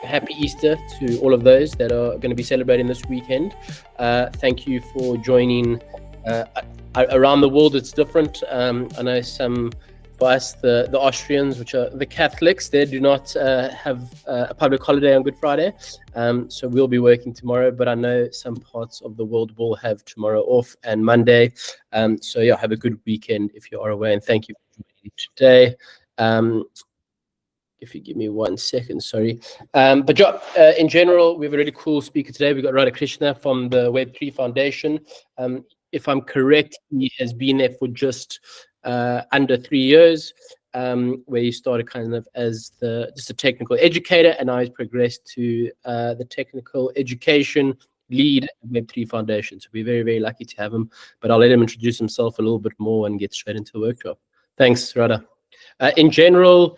happy Easter to all of those that are going to be celebrating this weekend. Thank you for joining. Around the world, it's different. I know for us, the Austrians, which are the Catholics, they do not have a public holiday on Good Friday. So we'll be working tomorrow, but I know some parts of the world will have tomorrow off and Monday. So yeah, have a good weekend if you are away, and thank you for joining today. If you give me 1 second, sorry. But in general, we have a really cool speaker today. We've got Radhakrishna from the Web3 Foundation. If I'm correct, he has been there for just under 3 years, where he started kind of as just a technical educator, and now he's progressed to the technical education lead at Web3 Foundation. So we're very, very lucky to have him. But I'll let him introduce himself a little bit more and get straight into the workshop. Thanks, Radha. In general,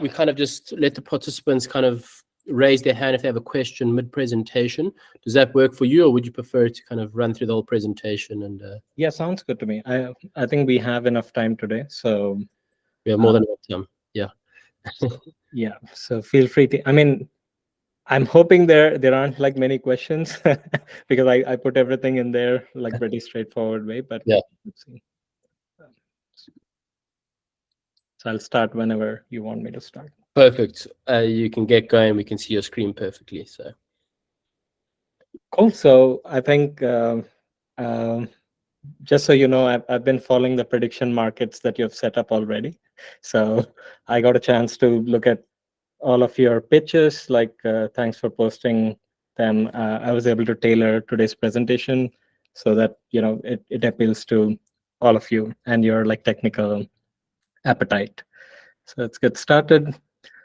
we kind of just let the participants kind of raise their hand if they have a question mid-presentation. Does that work for you, or would you prefer to kind of run through the whole presentation? And yeah, sounds good to me. I think we have enough time today, so we have more than enough time. Yeah. Yeah. So feel free to. I mean, I'm hoping there aren't like many questions because I put everything in there like pretty straightforward way. But yeah. Let's see. So I'll start whenever you want me to start. Perfect. You can get going. We can see your screen perfectly. So cool. So I think just so you know, I've been following the prediction markets that you've set up already. So I got a chance to look at all of your pitches. Like thanks for posting them. I was able to tailor today's presentation so that it appeals to all of you and your like technical appetite. So let's get started.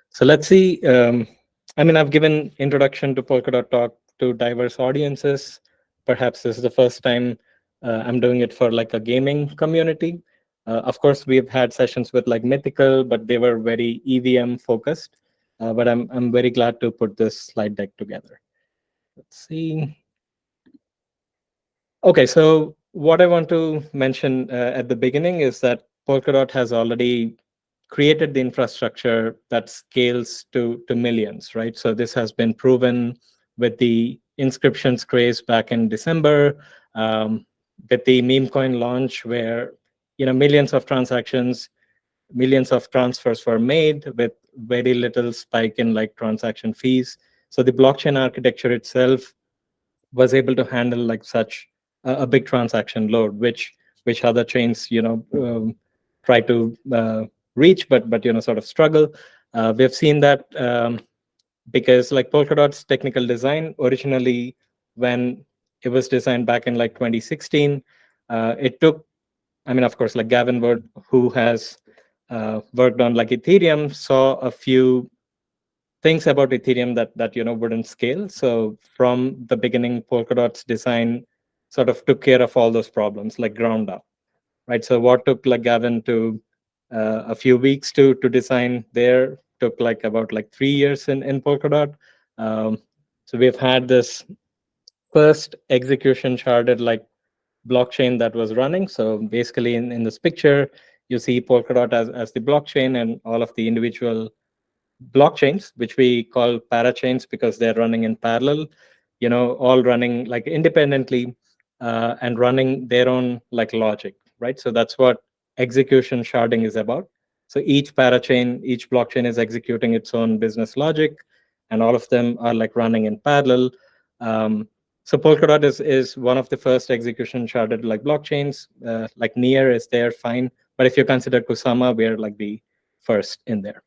So let's see. I mean, I've given introduction to Polkadot Talk to diverse audiences. Perhaps this is the first time I'm doing it for like a gaming community. Of course, we've had sessions with like Mythical, but they were very EVM focused. But I'm very glad to put this slide deck together. Let's see. Okay, so what I want to mention at the beginning is that Polkadot has already created the infrastructure that scales to millions, right? So this has been proven with the inscriptions craze back in December, with the meme coin launch, where millions of transactions, millions of transfers were made with very little spike in like transaction fees. So the blockchain architecture itself was able to handle like such a big transaction load, which other chains try to reach, but sort of struggle. We've seen that because like Polkadot's technical design originally, when it was designed back in like 2016, it took, I mean, of course, like Gavin Wood, who has worked on like Ethereum, saw a few things about Ethereum that wouldn't scale. So from the beginning, Polkadot's design sort of took care of all those problems, like ground up, right? So what took like Gavin to a few weeks to design there took like about like 3 years in Polkadot. So we've had this first execution sharded like blockchain that was running. So basically in this picture, you see Polkadot as the blockchain and all of the individual blockchains, which we call parachains because they're running in parallel, all running like independently and running their own like logic, right? So that's what execution sharding is about. So each parachain, each blockchain is executing its own business logic, and all of them are like running in parallel. So Polkadot is one of the first execution sharded like blockchains. Like Near is there, fine. But if you consider Kusama, we're like the first in there.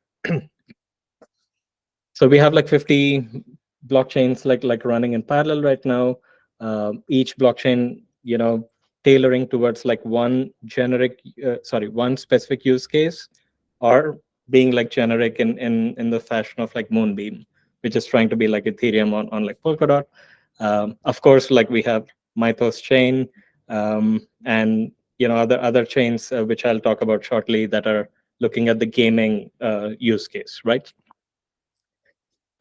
So we have like 50 blockchains like running in parallel right now. Each blockchain, tailoring towards like one specific use case, or being like generic in the fashion of like Moonbeam, which is trying to be like Ethereum on like Polkadot. Of course, like we have Mythos chain and other chains which I'll talk about shortly that are looking at the gaming use case, right?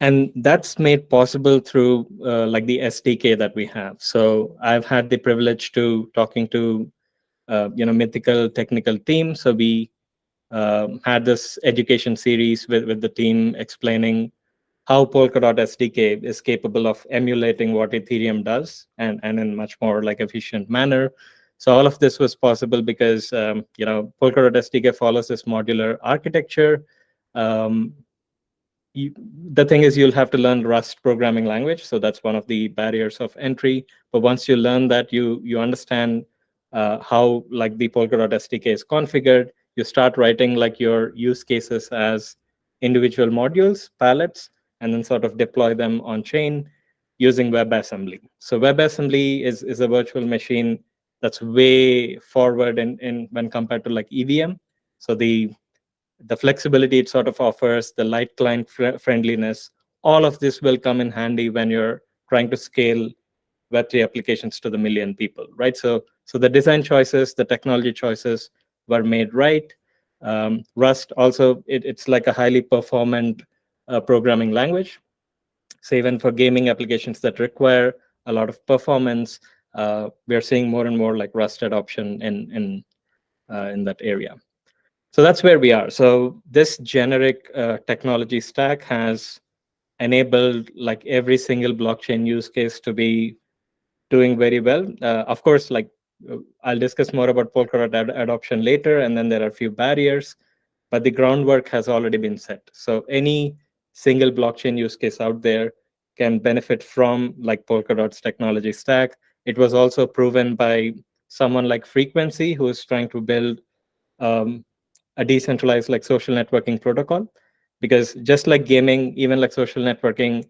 And that's made possible through like the SDK that we have. So I've had the privilege to talking to Mythical technical team. So we had this education series with the team explaining how Polkadot SDK is capable of emulating what Ethereum does, and in much more like efficient manner. So all of this was possible because Polkadot SDK follows this modular architecture. Um, the thing is, you'll have to learn Rust programming language, so that's one of the barriers of entry. But once you learn that, you understand how like the Polkadot SDK is configured. You start writing like your use cases as individual modules, palettes, and then sort of deploy them on chain using WebAssembly. So WebAssembly is a virtual machine that's way forward in when compared to like EVM. So the flexibility it sort of offers, the light client friendliness, all of this will come in handy when you're trying to scale Web3 applications to the million people, right? So the design choices, the technology choices were made right. Rust also, it's like a highly performant programming language. So even for gaming applications that require a lot of performance, we're seeing more and more like Rust adoption in that area. So that's where we are. So this generic technology stack has enabled like every single blockchain use case to be doing very well. Of course, like I'll discuss more about Polkadot adoption later, and then there are a few barriers, but the groundwork has already been set. So any single blockchain use case out there can benefit from like Polkadot's technology stack. It was also proven by someone like Frequency, who is trying to build um, a decentralized like social networking protocol, because just like gaming, even like social networking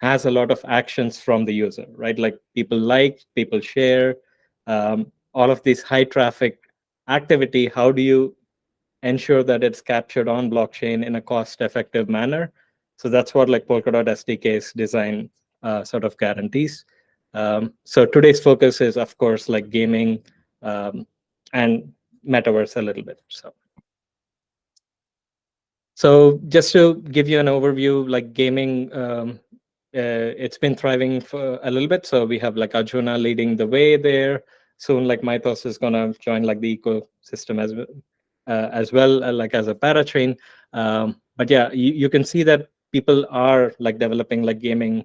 has a lot of actions from the user, right? Like people share, all of these high traffic activity. How do you ensure that it's captured on blockchain in a cost effective manner? So that's what like Polkadot SDK's design sort of guarantees. So today's focus is of course like gaming and metaverse a little bit. So just to give you an overview, like gaming, it's been thriving for a little bit. So we have like Arjuna leading the way there. Soon, like Mythos is gonna join like the ecosystem as well, like as a parachain. But yeah, you can see that people are like developing like gaming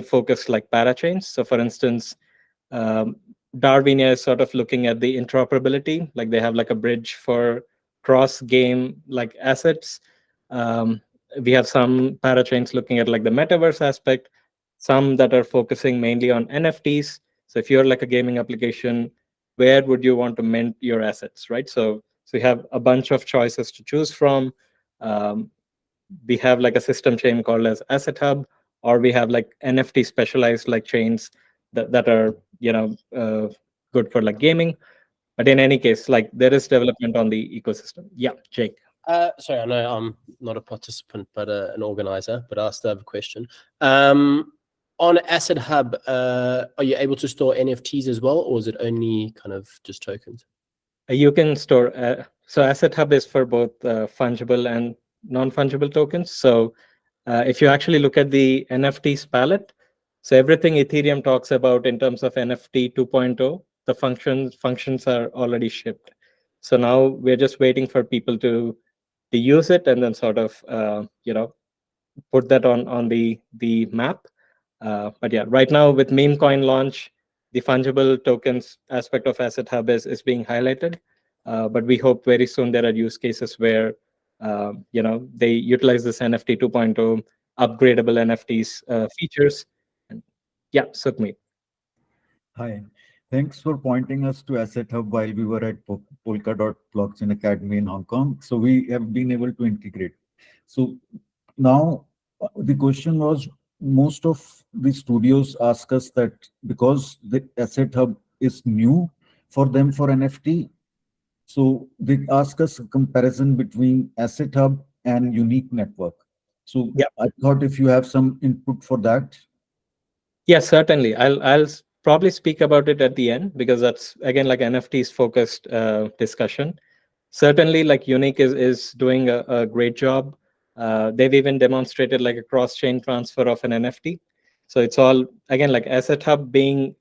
focused like parachains. So for instance, um, Darwinia is sort of looking at the interoperability, like they have like a bridge for cross game like assets. Um, we have some parachains looking at like the metaverse aspect, some that are focusing mainly on NFTs. So if you're like a gaming application, where would you want to mint your assets, right? So you have a bunch of choices to choose from. Um, we have like a system chain called as Asset Hub, or we have like NFT specialized like chains that are good for like gaming. But in any case, like there is development on the ecosystem. Yeah, Jake. Sorry, I know I'm not a participant, but an organizer, but I still have a question. On Asset Hub, are you able to store NFTs as well, or is it only kind of just tokens? You can store, so Asset Hub is for both fungible and non-fungible tokens. So if you actually look at the NFTs palette, so everything Ethereum talks about in terms of NFT 2.0, the functions are already shipped. So now we're just waiting for people to use it and then sort of put that on the map. But yeah, right now with meme coin launch, the fungible tokens aspect of Asset Hub is being highlighted. But we hope very soon there are use cases where they utilize this NFT 2.0 upgradable NFTs features. And yeah, Sukhmeet. Hi. Thanks for pointing us to Asset Hub while we were at Polkadot Blockchain Academy in Hong Kong. So we have been able to integrate. So now the question was, most of the studios ask us that because the Asset Hub is new for them for NFT, so they ask us a comparison between Asset Hub and Unique Network. So Yeah. I thought if you have some input for that. Yes, certainly. I'll probably speak about it at the end, because that's again like NFTs focused discussion. Certainly, like Unique is doing a great job. They've even demonstrated like a cross-chain transfer of an NFT. So it's all again like Asset Hub being.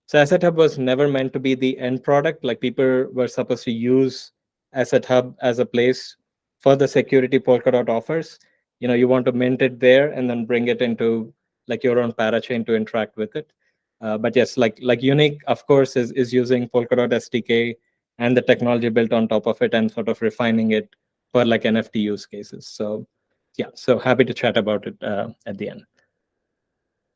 So Asset Hub was never meant to be the end product. Like people were supposed to use Asset Hub as a place for the security Polkadot offers. you want to mint it there and then bring it into like your own parachain to interact with it. But yes, like Unique, of course, is using Polkadot SDK and the technology built on top of it and sort of refining it for like NFT use cases. So yeah, so happy to chat about it at the end.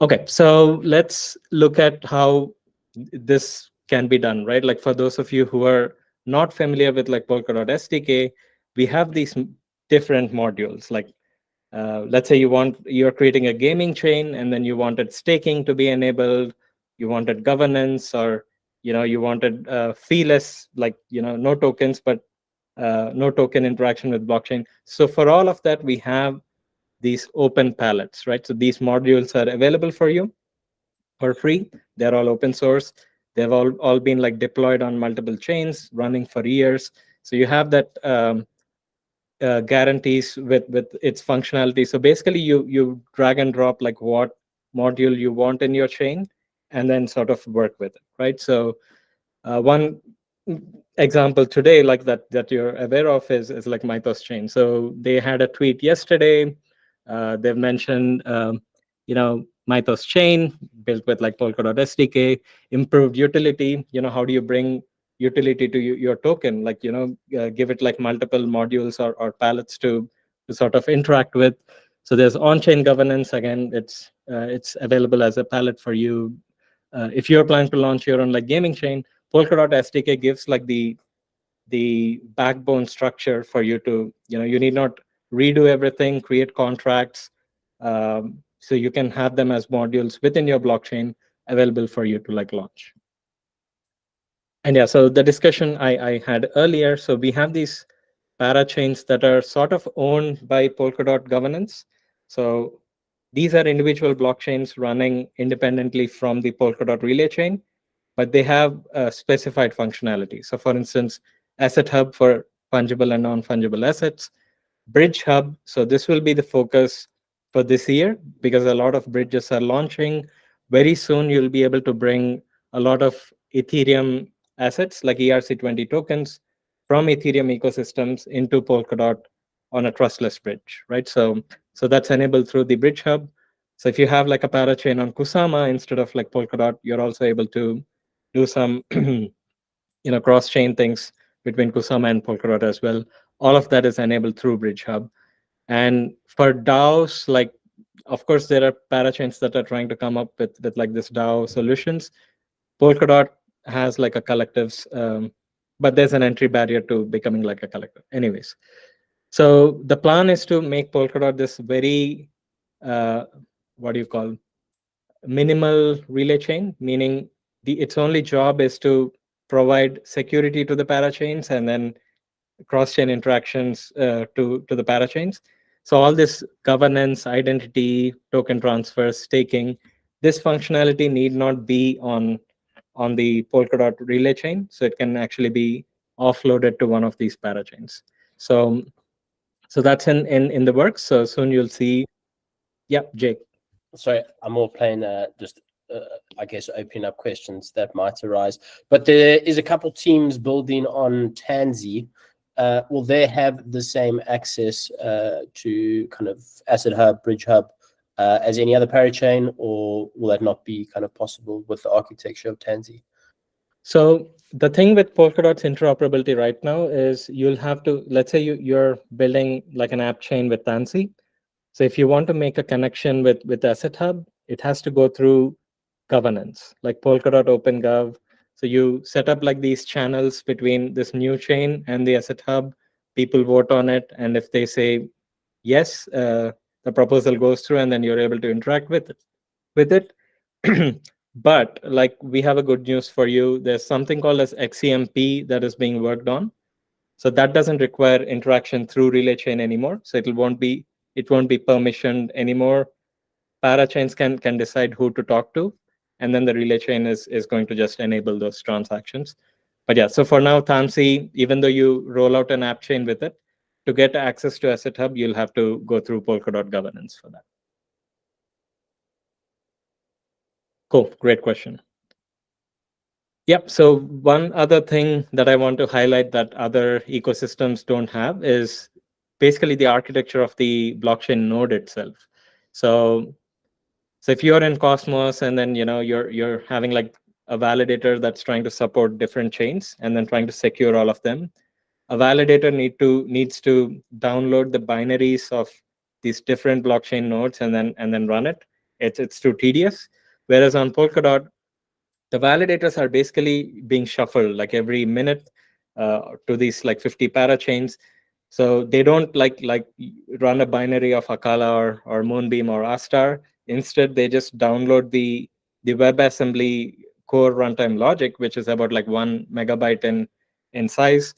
Okay, so let's look at how this can be done, right? Like for those of you who are not familiar with like Polkadot SDK, we have these different modules. Like let's say you're creating a gaming chain, and then you wanted staking to be enabled, you wanted governance, or you wanted feeless, like no tokens, but no token interaction with blockchain. So for all of that, we have these open palettes, right? So these modules are available for you for free. They're all open source. They've all been like deployed on multiple chains, running for years. So you have that guarantees with its functionality. So basically, you drag and drop like what module you want in your chain, and then sort of work with it, right? So one example today, like that you're aware of, is like Mythos chain. So they had a tweet yesterday. They've mentioned Mythos chain built with like Polkadot SDK, improved utility. How do you bring utility to your token? Like give it like multiple modules or palettes to sort of interact with. So there's on-chain governance. Again, it's available as a palette for you. If you're planning to launch your own like gaming chain, Polkadot SDK gives like the backbone structure for you to, you need not redo everything, create contracts. So you can have them as modules within your blockchain available for you to like launch. And yeah, so the discussion I had earlier, so we have these parachains that are sort of owned by Polkadot governance. So these are individual blockchains running independently from the Polkadot relay chain, but they have specified functionality. So for instance, Asset Hub for fungible and non-fungible assets, Bridge Hub. So this will be the focus for this year because a lot of bridges are launching. Very soon, you'll be able to bring a lot of Ethereum assets like ERC20 tokens from Ethereum ecosystems into Polkadot on a trustless bridge, right? So that's enabled through the Bridge Hub. So if you have like a parachain on Kusama instead of like Polkadot, you're also able to do some cross-chain things between Kusama and Polkadot as well. All of that is enabled through Bridge Hub. And for DAOs, like of course there are parachains that are trying to come up with like this DAO solutions. Polkadot has like a collectives, but there's an entry barrier to becoming like a collective. Anyways, so the plan is to make Polkadot this very what do you call minimal relay chain, meaning its only job is to provide security to the parachains and then cross-chain interactions to the parachains. So all this governance, identity, token transfer, staking, this functionality need not be on the Polkadot relay chain. So it can actually be offloaded to one of these parachains. So that's in the works. So soon you'll see. Yeah, Jake. Sorry, I'm more playing just I guess opening up questions that might arise. But there is a couple teams building on Tansy. Will they have the same access to kind of Asset Hub, Bridge Hub as any other parachain, or will that not be kind of possible with the architecture of Tansy? So the thing with Polkadot's interoperability right now is you'll have to, let's say you're building like an app chain with Tansy. So if you want to make a connection with Asset Hub, it has to go through governance, like Polkadot OpenGov. So you set up like these channels between this new chain and the Asset Hub. People vote on it, and if they say yes, the proposal goes through, and then you're able to interact with it. But like we have a good news for you. There's something called as XCMP that is being worked on. So that doesn't require interaction through relay chain anymore. So it won't be permissioned anymore. Parachains can decide who to talk to, and then the relay chain is going to just enable those transactions. But yeah, so for now, Tansy, even though you roll out an app chain with it, to get access to Asset Hub, you'll have to go through Polkadot governance for that. Cool, great question. Yep. So one other thing that I want to highlight that other ecosystems don't have is basically the architecture of the blockchain node itself. So if you're in Cosmos and then you're having like a validator that's trying to support different chains and then trying to secure all of them, a validator needs to download the binaries of these different blockchain nodes and then run it. It's too tedious. Whereas on Polkadot, the validators are basically being shuffled like every minute to these like 50 parachains. So they don't like run a binary of Akala or Moonbeam or Astar. Instead, they just download the WebAssembly core runtime logic, which is about like 1 megabyte in size.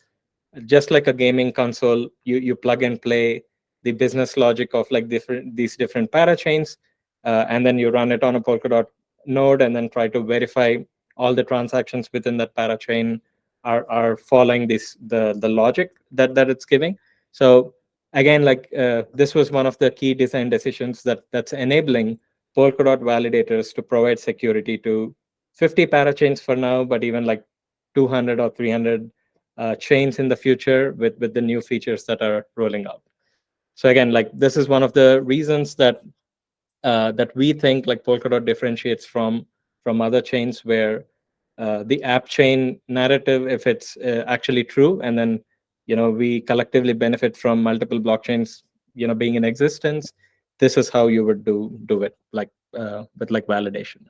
Just like a gaming console, you plug and play the business logic of like these different parachains, and then you run it on a Polkadot node and then try to verify all the transactions within that parachain are following the logic that it's giving. So again, like this was one of the key design decisions that's enabling Polkadot validators to provide security to 50 parachains for now, but even like 200 or 300 chains in the future with the new features that are rolling out. So again, like this is one of the reasons that we think like Polkadot differentiates from other chains, where the app chain narrative, if it's actually true, and then we collectively benefit from multiple blockchains being in existence, this is how you would do it, like with like validation.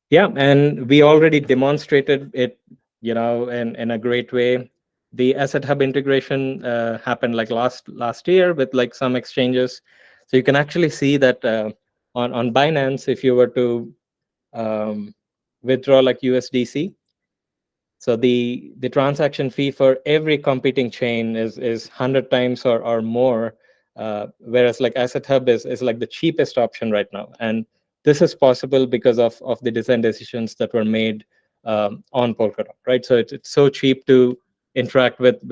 Yeah, and we already demonstrated it in a great way. The Asset Hub integration happened like last year with like some exchanges. So you can actually see that on Binance, if you were to withdraw like USDC, so the transaction fee for every competing chain is 100 times or more, whereas like Asset Hub is like the cheapest option right now. And this is possible because of the design decisions that were made on Polkadot, right? So it's so cheap to interact with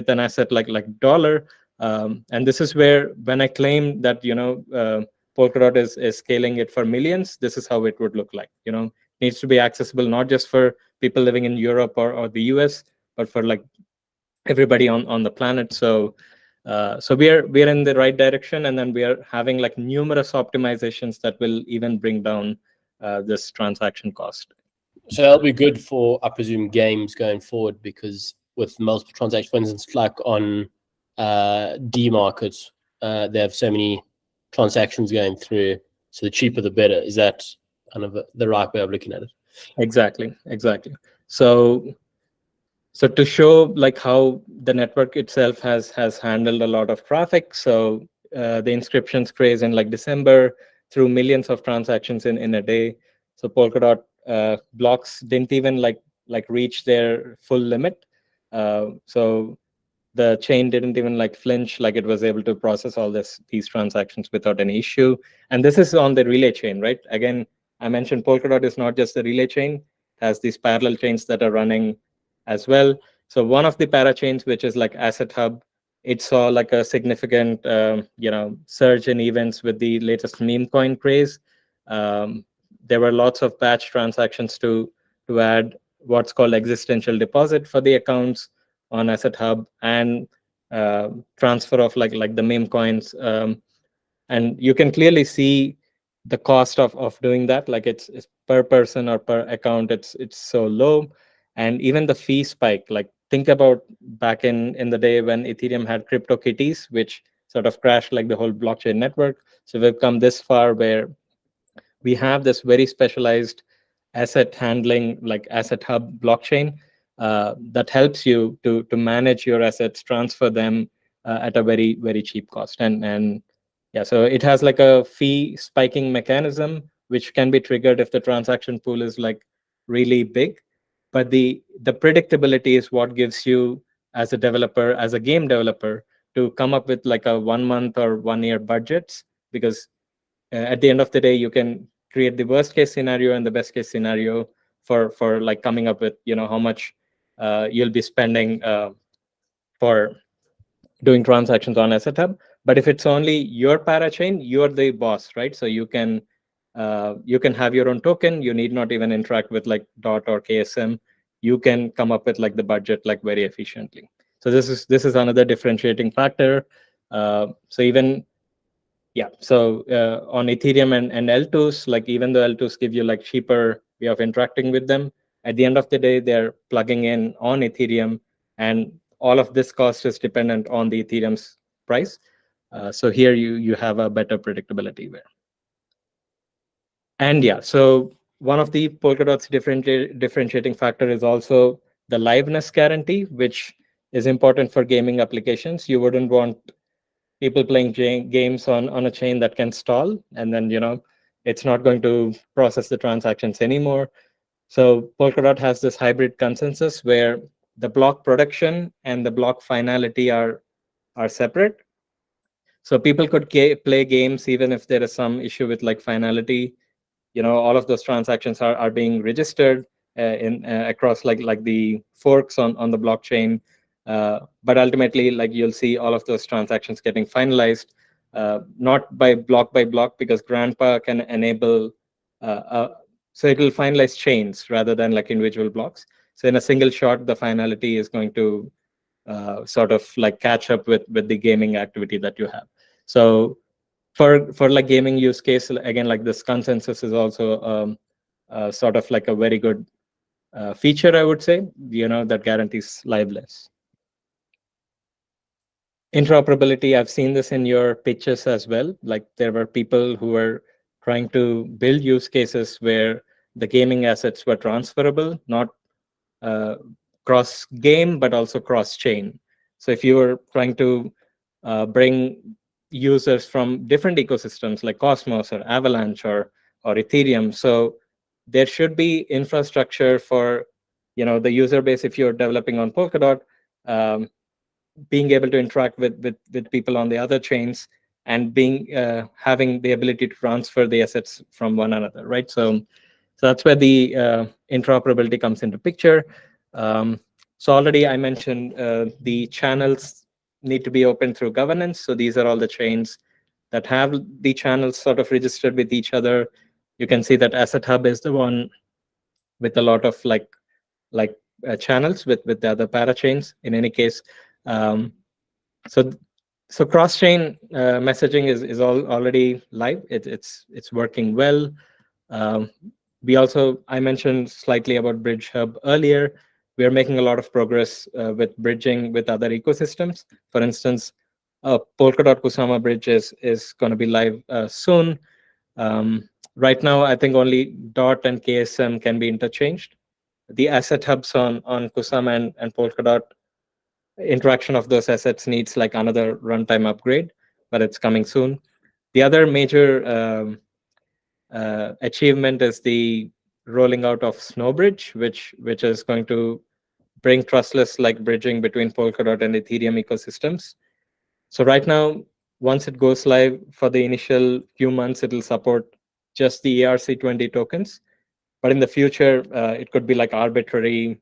an asset like dollar. And this is where, when I claim that Polkadot is scaling it for millions, this is how it would look like. Needs to be accessible not just for people living in Europe or the US, but for like everybody on the planet. So we're in the right direction, and then we are having like numerous optimizations that will even bring down this transaction cost. So that'll be good for, I presume, games going forward, because with multiple transactions, for instance, like on D market, they have so many transactions going through. So the cheaper, the better. Is that kind of the right way of looking at it? Exactly. So to show like how the network itself has handled a lot of traffic. So the inscriptions craze in like December through millions of transactions in a day. So Polkadot blocks didn't even like reach their full limit. So the chain didn't even like flinch, like it was able to process all these transactions without any issue. And this is on the relay chain, right? Again, I mentioned Polkadot is not just the relay chain, it has these parallel chains that are running as well. So one of the parachains, which is like Asset Hub, it saw like a significant surge in events with the latest meme coin craze. There were lots of batch transactions to add what's called existential deposit for the accounts on Asset Hub, and transfer of like the meme coins. And you can clearly see the cost of doing that. Like it's per person or per account, it's so low. And even the fee spike, like think about back in the day when Ethereum had CryptoKitties, which sort of crashed like the whole blockchain network. So we've come this far where we have this very specialized asset handling, like Asset Hub blockchain, that helps you to manage your assets, transfer them at a very, very cheap cost. And yeah, so it has like a fee spiking mechanism, which can be triggered if the transaction pool is like really big. But the predictability is what gives you, as a developer, as a game developer, to come up with like a 1 month or 1 year budgets, because at the end of the day, you can create the worst case scenario and the best case scenario for like coming up with how much you'll be spending for doing transactions on Asset Hub. But if it's only your parachain, you're the boss, right? So you can have your own token. You need not even interact with like DOT or KSM. You can come up with like the budget like very efficiently. So this is another differentiating factor. So even so on Ethereum and L2s, like even though L2s give you like cheaper way of interacting with them, at the end of the day, they're plugging in on Ethereum, and all of this cost is dependent on the Ethereum's price. So here you have a better predictability there. And so one of the Polkadot's differentiating factor is also the liveness guarantee, which is important for gaming applications. You wouldn't want people playing games on a chain that can stall, and then it's not going to process the transactions anymore. So Polkadot has this hybrid consensus where the block production and the block finality are separate. So people could play games even if there is some issue with like finality. All of those transactions are being registered in across like the forks on the blockchain. But ultimately, like you'll see all of those transactions getting finalized, not by block, because Grandpa can enable, so it will finalize chains rather than like individual blocks. So in a single shot, the finality is going to sort of like catch up with the gaming activity that you have. So for like gaming use case, again, like this consensus is also sort of like a very good feature, I would say, that guarantees liveness. Interoperability, I've seen this in your pitches as well. Like there were people who were trying to build use cases where the gaming assets were transferable, not cross game, but also cross chain. So if you were trying to bring users from different ecosystems like Cosmos or Avalanche or Ethereum, so there should be infrastructure for the user base. If you're developing on Polkadot, being able to interact with people on the other chains, and having the ability to transfer the assets from one another, right? So that's where the interoperability comes into picture. So already I mentioned the channels need to be open through governance. So these are all the chains that have the channels sort of registered with each other. You can see that Asset Hub is the one with a lot of like channels with the other parachains. In any case, so cross-chain messaging is already live. It's working well. I mentioned slightly about Bridge Hub earlier. We are making a lot of progress with bridging with other ecosystems. For instance, Polkadot Kusama Bridge is going to be live soon. Right now, I think only DOT and KSM can be interchanged. The asset hubs on Kusama and Polkadot, interaction of those assets needs like another runtime upgrade, but it's coming soon. The other major achievement is the rolling out of Snowbridge, which is going to bring trustless like bridging between Polkadot and Ethereum ecosystems. So right now, once it goes live, for the initial few months, it will support just the ERC20 tokens. But in the future, it could be like arbitrary,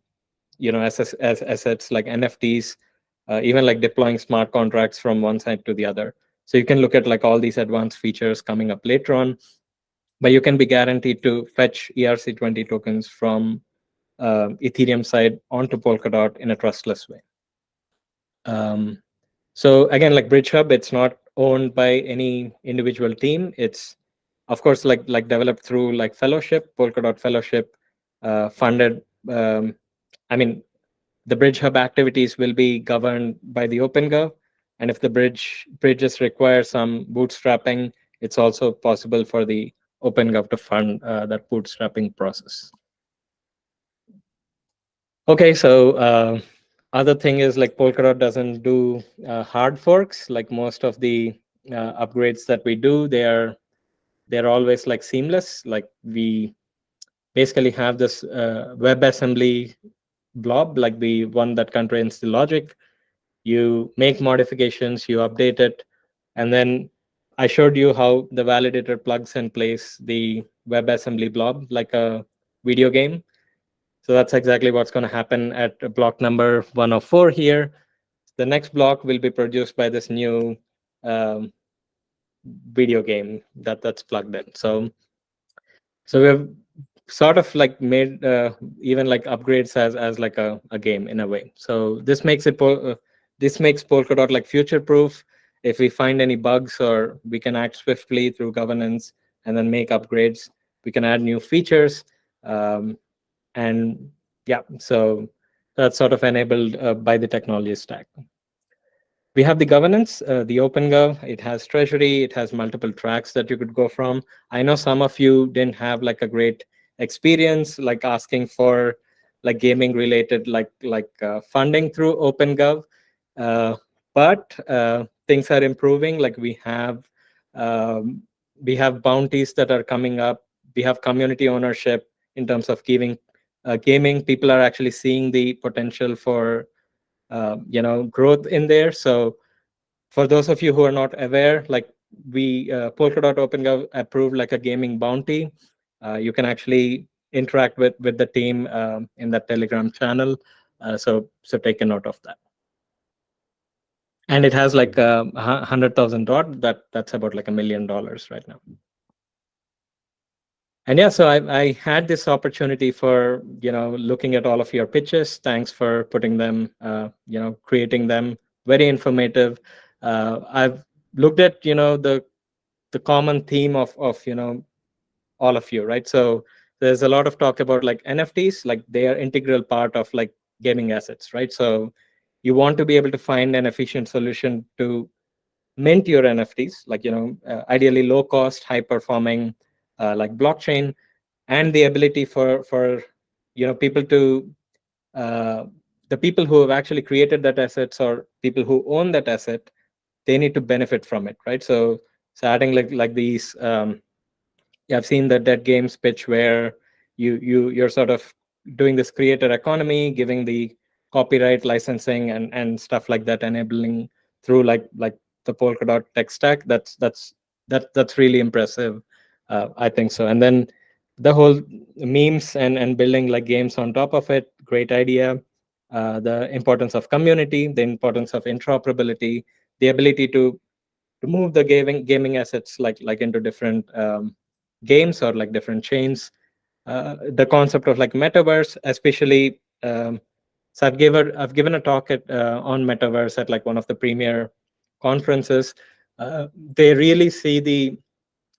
assets like NFTs, even like deploying smart contracts from one side to the other. So you can look at like all these advanced features coming up later on, but you can be guaranteed to fetch ERC20 tokens from Ethereum side onto Polkadot in a trustless way. So again, like Bridge Hub, it's not owned by any individual team. It's of course like developed through like Fellowship, Polkadot Fellowship, funded. The Bridge Hub activities will be governed by the OpenGov, and if the bridges require some bootstrapping, it's also possible for the OpenGov to fund that bootstrapping process. Okay, so other thing is like Polkadot doesn't do hard forks. Like most of the upgrades that we do, they're always like seamless. Like we basically have this WebAssembly blob, like the one that contains the logic. You make modifications, you update it, and then I showed you how the validator plugs and plays the WebAssembly blob like a video game. So that's exactly what's going to happen at block number 104 here. The next block will be produced by this new video game that's plugged in. So we've sort of like made even like upgrades as like a game in a way. So this makes it this makes Polkadot like future-proof. If we find any bugs, or we can act swiftly through governance and then make upgrades, we can add new features. And yeah, so that's sort of enabled by the technology stack. We have the governance, the OpenGov. It has treasury. It has multiple tracks that you could go from. I know some of you didn't have like a great experience, like asking for like gaming related funding through OpenGov, but things are improving. Like um, we have bounties that are coming up. We have community ownership in terms of giving gaming. People are actually seeing the potential for growth in there. So for those of you who are not aware, like we Polkadot OpenGov approved like a gaming bounty. You can actually interact with the team in that Telegram channel. So take a note of that. And it has like 100,000 DOT. That's about like $1 million right now. And yeah, so I had this opportunity for looking at all of your pitches. Thanks for putting them, creating them. Very informative. I've looked at the common theme of all of you, right? So there's a lot of talk about like NFTs, like they are integral part of like gaming assets, right? So you want to be able to find an efficient solution to mint your NFTs, like ideally low cost, high performing, like blockchain, and the ability for people to the people who have actually created that assets, or people who own that asset, they need to benefit from it, right? So adding like these I've seen the Dead Games pitch where you're sort of doing this creator economy, giving the copyright licensing and stuff like that, enabling through like the Polkadot tech stack. That's really impressive. I think so. And then the whole memes and building like games on top of it, great idea. The importance of community, the importance of interoperability, the ability to move the gaming assets like into different games or like different chains. The concept of like metaverse, especially. So I've given a talk on metaverse at like one of the premier conferences. They really see the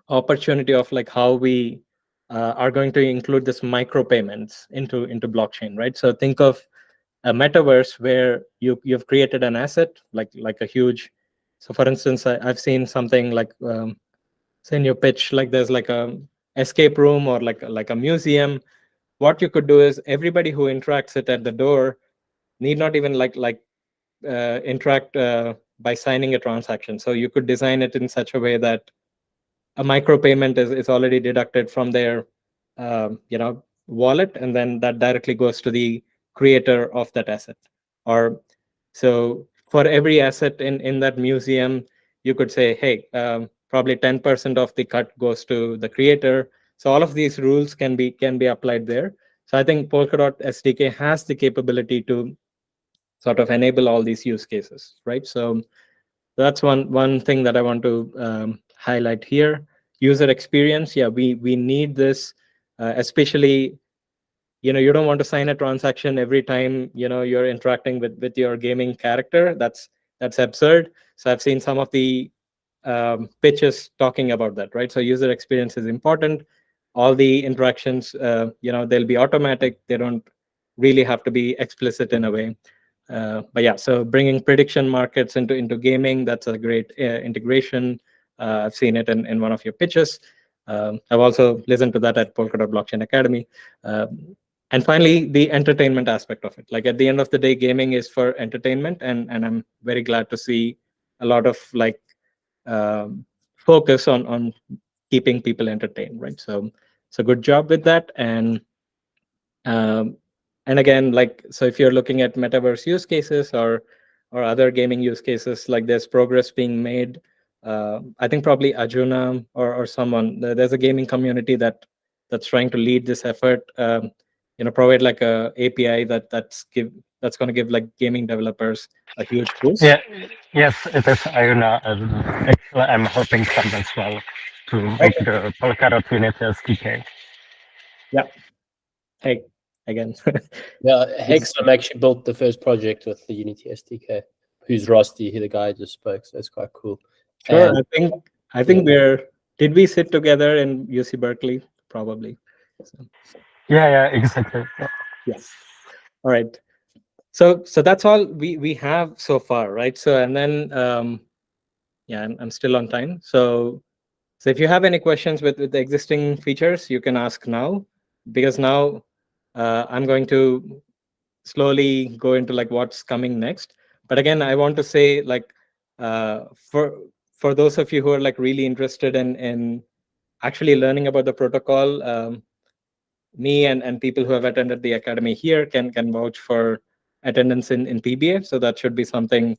opportunity of like how we are going to include this micropayments into blockchain, right? So think of a metaverse where you've created an asset like a huge. So for instance, I've seen something like say in your pitch, like there's like a escape room or like a museum. What you could do is everybody who interacts it at the door need not even interact by signing a transaction. So you could design it in such a way that a micropayment is already deducted from their wallet, and then that directly goes to the creator of that asset. Or so for every asset in that museum, you could say, hey, probably 10% of the cut goes to the creator. So all of these rules can be applied there. So I think Polkadot SDK has the capability to sort of enable all these use cases, right? So that's one thing that I want to highlight here. User experience, yeah, we need this, especially you don't want to sign a transaction every time you're interacting with your gaming character. That's absurd. So I've seen some of the pitches talking about that, right? So user experience is important. All the interactions, they'll be automatic. They don't really have to be explicit in a way. But yeah, so bringing prediction markets into gaming, that's a great integration. I've seen it in one of your pitches. I've also listened to that at Polkadot Blockchain Academy. And finally, the entertainment aspect of it. Like at the end of the day, gaming is for entertainment, and I'm very glad to see a lot of like focus on keeping people entertained, right? So good job with that. And again, like, so if you're looking at metaverse use cases or other gaming use cases, like there's progress being made. I think probably Arjuna or someone, there's a gaming community that's trying to lead this effort. Provide like a API that's going to give like gaming developers a huge boost. Yeah, yes, it is Iona. Actually, I'm helping some as well to make the Polkadot Unity SDK. Yeah. Hey, again. Yeah, Hex actually built the first project with the Unity SDK. who's Rusty. The guy just spoke, so that's quite cool. Sure. I think did we sit together in UC Berkeley? Probably. So. Yeah, exactly. Yes. All right. So that's all we have so far, right? So and then yeah, I'm still on time. So if you have any questions with the existing features, you can ask now, because now I'm going to slowly go into like what's coming next. But again, I want to say, like, for those of you who are like really interested in actually learning about the protocol, me and people who have attended the academy here can vouch for attendance in PBA. So that should be something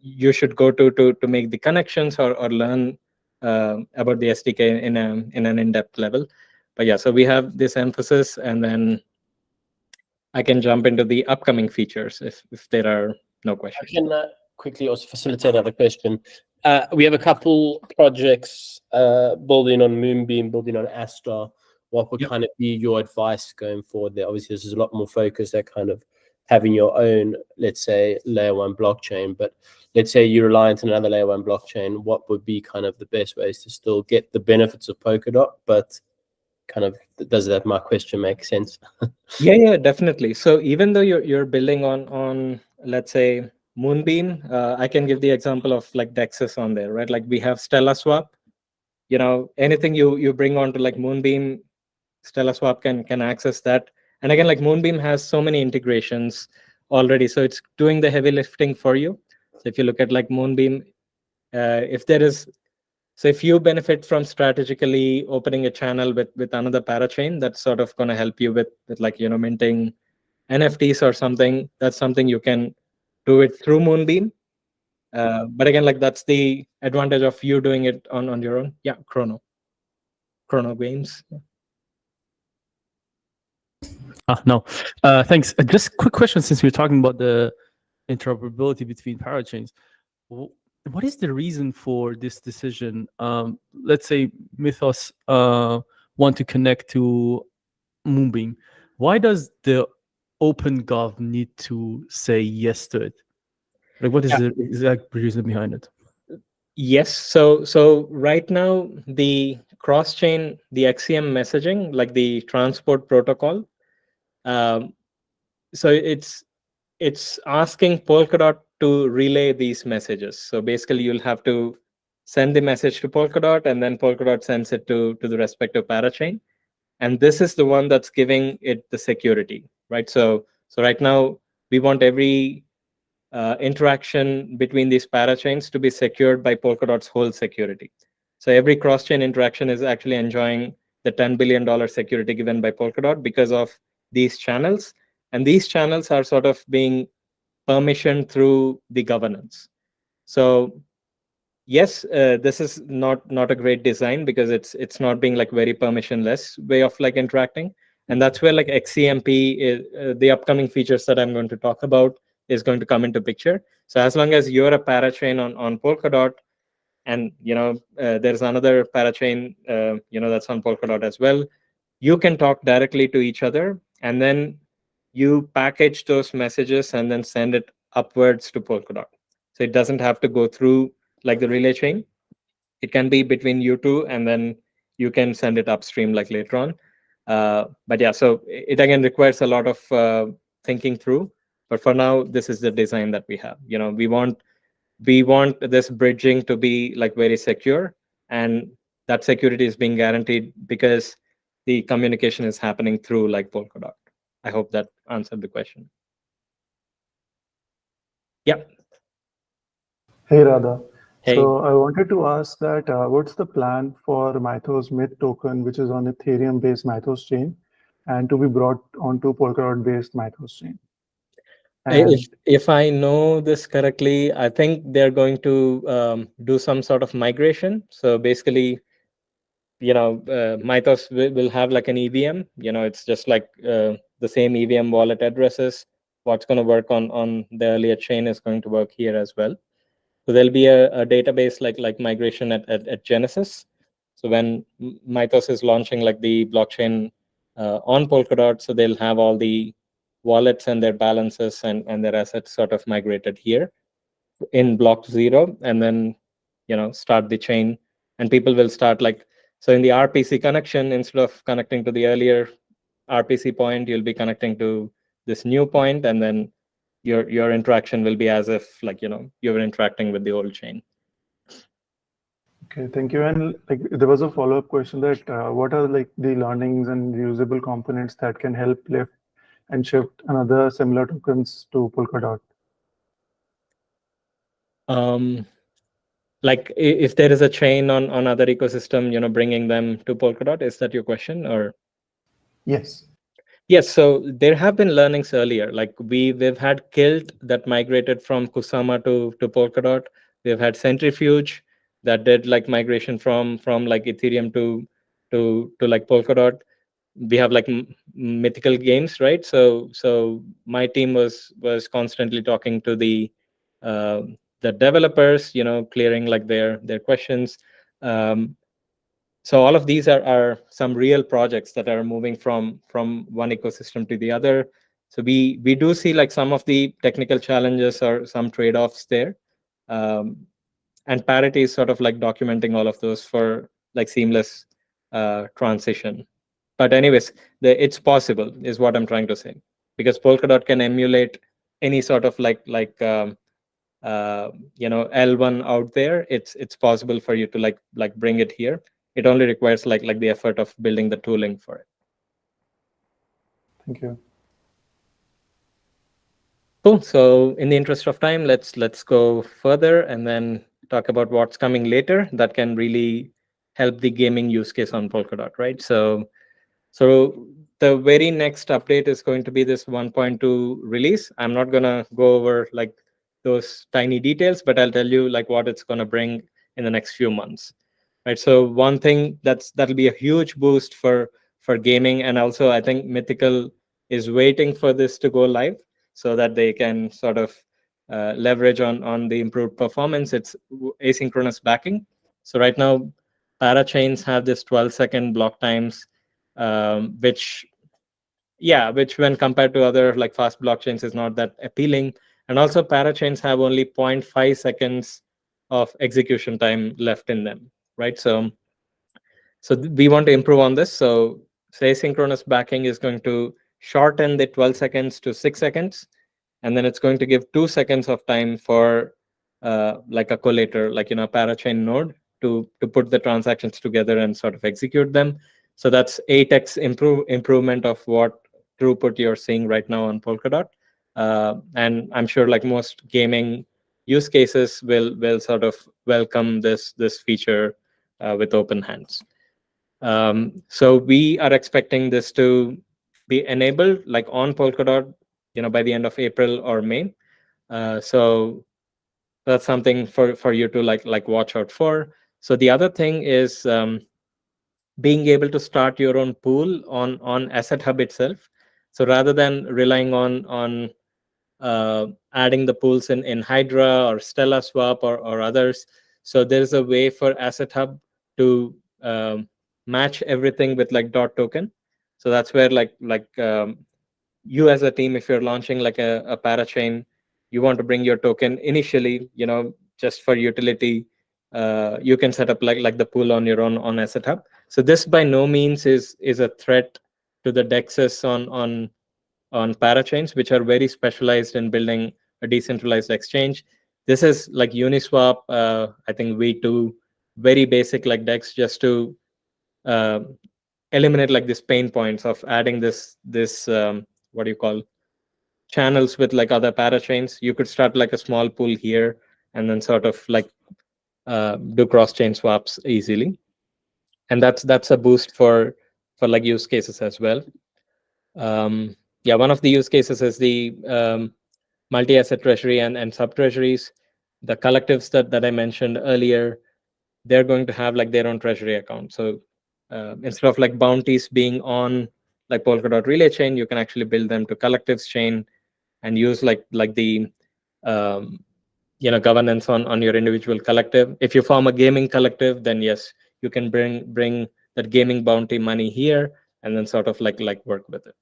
you should go to make the connections or learn about the SDK in an in-depth level. But yeah, so we have this emphasis, and then I can jump into the upcoming features if there are no questions. I can quickly also facilitate another question. We have a couple projects building on Moonbeam, building on Astra. What would kind of be your advice going forward there? Obviously, this is a lot more focused at kind of having your own, let's say, layer one blockchain. But let's say you're reliant on another layer one blockchain. What would be kind of the best ways to still get the benefits of Polkadot, but kind of, does that, my question, make sense? Yeah, definitely. So even though you're building on let's say Moonbeam, I can give the example of like Dexys on there, right? Like we have Stella Swap. You know, anything you bring onto like Moonbeam, Stella Swap can access that. And again, like Moonbeam has so many integrations already, so it's doing the heavy lifting for you. So if you look at like Moonbeam, if you benefit from strategically opening a channel with another parachain, that's sort of going to help you with like, you know, minting NFTs or something. That's something you can do it through Moonbeam. But again, like that's the advantage of you doing it on your own. Yeah, Chrono Games. No, thanks. Just quick question, since we're talking about the interoperability between parachains. What is the reason for this decision? Let's say Mythos want to connect to Moonbeam. Why does the OpenGov need to say yes to it? Like, what is the exact reason behind it? Yes. So right now, the cross-chain, the XCM messaging, like the transport protocol, so it's asking Polkadot to relay these messages. So basically, you'll have to send the message to Polkadot, and then Polkadot sends it to the respective parachain. And this is the one that's giving it the security, right? So right now, we want every interaction between these parachains to be secured by Polkadot's whole security. So every cross-chain interaction is actually enjoying the $10 billion security given by Polkadot because of these channels. And these channels are sort of being permissioned through the governance. So yes, this is not a great design, because it's not being like very permissionless way of like interacting. And that's where like XCMP is, the upcoming features that I'm going to talk about is going to come into picture. So as long as you're a parachain on Polkadot, and you know there's another parachain that's on Polkadot as well, you can talk directly to each other, and then you package those messages and then send it upwards to Polkadot. So it doesn't have to go through like the relay chain. It can be between you two, and then you can send it upstream like later on. But yeah, so it again requires a lot of thinking through. But for now, this is the design that we have. You know, we want this bridging to be like very secure, and that security is being guaranteed because the communication is happening through like Polkadot. I hope that answered the question. Yeah. Hey Radha. Hey. So I wanted to ask that what's the plan for Mythos Myth token, which is on Ethereum-based Mythos chain, and to be brought onto Polkadot-based Mythos chain? And If I know this correctly, I think they're going to do some sort of migration. So basically, Mythos will have like an EVM. It's just like the same EVM wallet addresses. What's going to work on the earlier chain is going to work here as well. So there'll be a database like migration at Genesis. So when Mythos is launching like the blockchain on Polkadot, so they'll have all the wallets and their balances and their assets sort of migrated here in block 0, and then start the chain, and people will start so in the RPC connection, instead of connecting to the earlier RPC point, you'll be connecting to this new point, and then your interaction will be as if you were interacting with the old chain. Okay, thank you. And there was a follow-up question that what are the learnings and usable components that can help lift and shift another similar tokens to Polkadot? If there is a chain on other ecosystem, bringing them to Polkadot, is that your question? Or yes. Yes, so there have been learnings earlier. We've had Kilt that migrated from Kusama to Polkadot. We've had Centrifuge that did migration from Ethereum to Polkadot. We have Mythical games, right? So my team was constantly talking to the developers, clearing their questions. So all of these are some real projects that are moving from one ecosystem to the other. So we do see some of the technical challenges or some trade-offs there. And Parity is sort of documenting all of those for seamless transition. But anyways, it's possible is what I'm trying to say, because Polkadot can emulate any sort of L1 out there. It's possible for you to bring it here. It only requires the effort of building the tooling for it. Thank you. Cool. So in the interest of time, let's go further and then talk about what's coming later that can really help the gaming use case on Polkadot, right? So the very next update is going to be this 1.2 release. I'm not gonna go over those tiny details, but I'll tell you what it's gonna bring in the next few months. Right. So one thing that'll be a huge boost for gaming, and also I think Mythical is waiting for this to go live so that they can sort of leverage on the improved performance. It's asynchronous backing. So right now, parachains have this 12-second block times, which when compared to other fast blockchains is not that appealing. And also parachains have only 0.5 seconds of execution time left in them. Right, so we want to improve on this. So asynchronous backing is going to shorten the 12 seconds to 6 seconds, and then it's going to give 2 seconds of time for a collator, a parachain node to put the transactions together and sort of execute them. So that's 8x improvement of what throughput you're seeing right now on Polkadot. And I'm sure most gaming use cases will sort of welcome this feature with open hands. So we are expecting this to be enabled on Polkadot, by the end of April or May. So that's something for you to watch out for. So the other thing is being able to start your own pool on Asset Hub itself. So rather than relying on adding the pools in Hydra or Stella Swap or others, so there's a way for Asset Hub to match everything with dot token. So that's where you as a team, if you're launching a parachain, you want to bring your token initially, just for utility, you can set up the pool on your own on Asset Hub. So this by no means is a threat to the dexes on parachains, which are very specialized in building a decentralized exchange. This is Uniswap, I think V2, very basic DEX, just to eliminate this pain points of adding this what do you call, channels with other parachains. You could start a small pool here and then sort of do cross-chain swaps easily. And that's a boost for use cases as well. One of the use cases is the multi-asset treasury and sub-treasuries. The collectives that I mentioned earlier, they're going to have their own treasury account. So instead of bounties being on Polkadot Relay chain, you can actually build them to collectives chain and use the governance on your individual collective. If you form a gaming collective, then yes, you can bring that gaming bounty money here and then sort of work with it.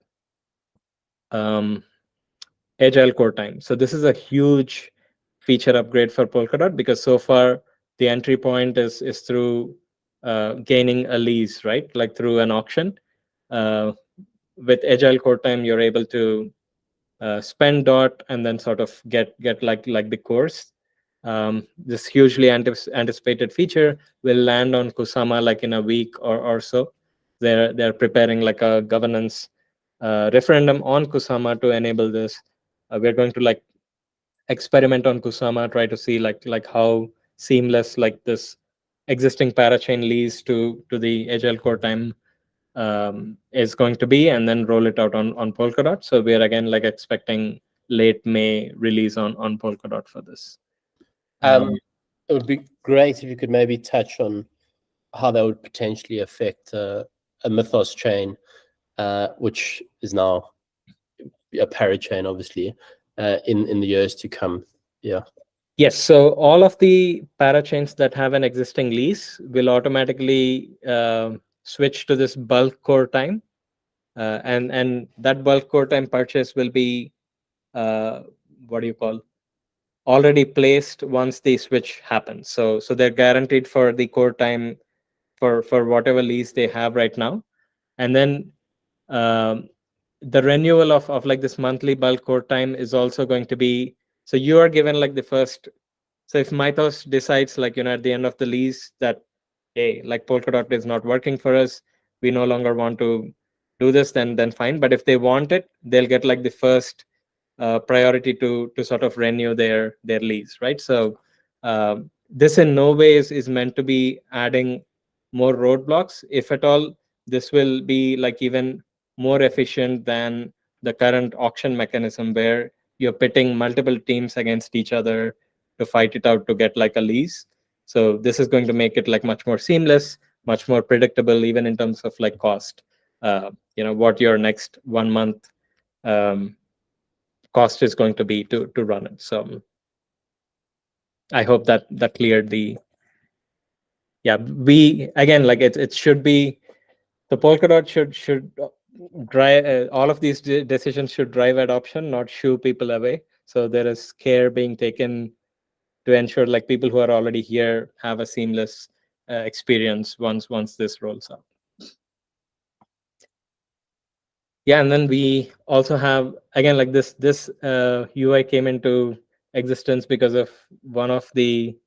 agile core time. So this is a huge feature upgrade for Polkadot, because so far the entry point is through gaining a lease, right? Like through an auction. With agile core time, you're able to spend dot and then sort of get like the course. This hugely anticipated feature will land on Kusama like in a week or so. They're preparing like a governance referendum on Kusama to enable this. We're going to like experiment on Kusama, try to see like how seamless like this existing parachain leads to the agile core time is going to be, and then roll it out on Polkadot. So we're again like expecting late May release on Polkadot for this. It would be great if you could maybe touch on how that would potentially affect a Mythos chain, which is now a parachain, obviously, in the years to come. Yeah. Yes. So all of the parachains that have an existing lease will automatically switch to this bulk core time, and that bulk core time purchase will be what do you call, already placed once the switch happens. So they're guaranteed for the core time for whatever lease they have right now, and then the renewal of like this monthly bulk core time is also going to be, so you are given like the first. So if Mythos decides like, at the end of the lease that, hey, like Polkadot is not working for us, we no longer want to do this, then fine. But if they want it, they'll get like the first priority to sort of renew their lease, right? So this in no way is meant to be adding more roadblocks. If at all, this will be like even more efficient than the current auction mechanism where you're pitting multiple teams against each other to fight it out to get like a lease. So this is going to make it like much more seamless, much more predictable, even in terms of like cost. What your next 1 month cost is going to be to run it. So I hope that cleared the. Yeah, we again like it should be, the Polkadot should drive all of these decisions should drive adoption, not shoo people away. So there is care being taken to ensure like people who are already here have a seamless experience once this rolls out. Yeah, and then we also have again like this UI came into existence because of one of the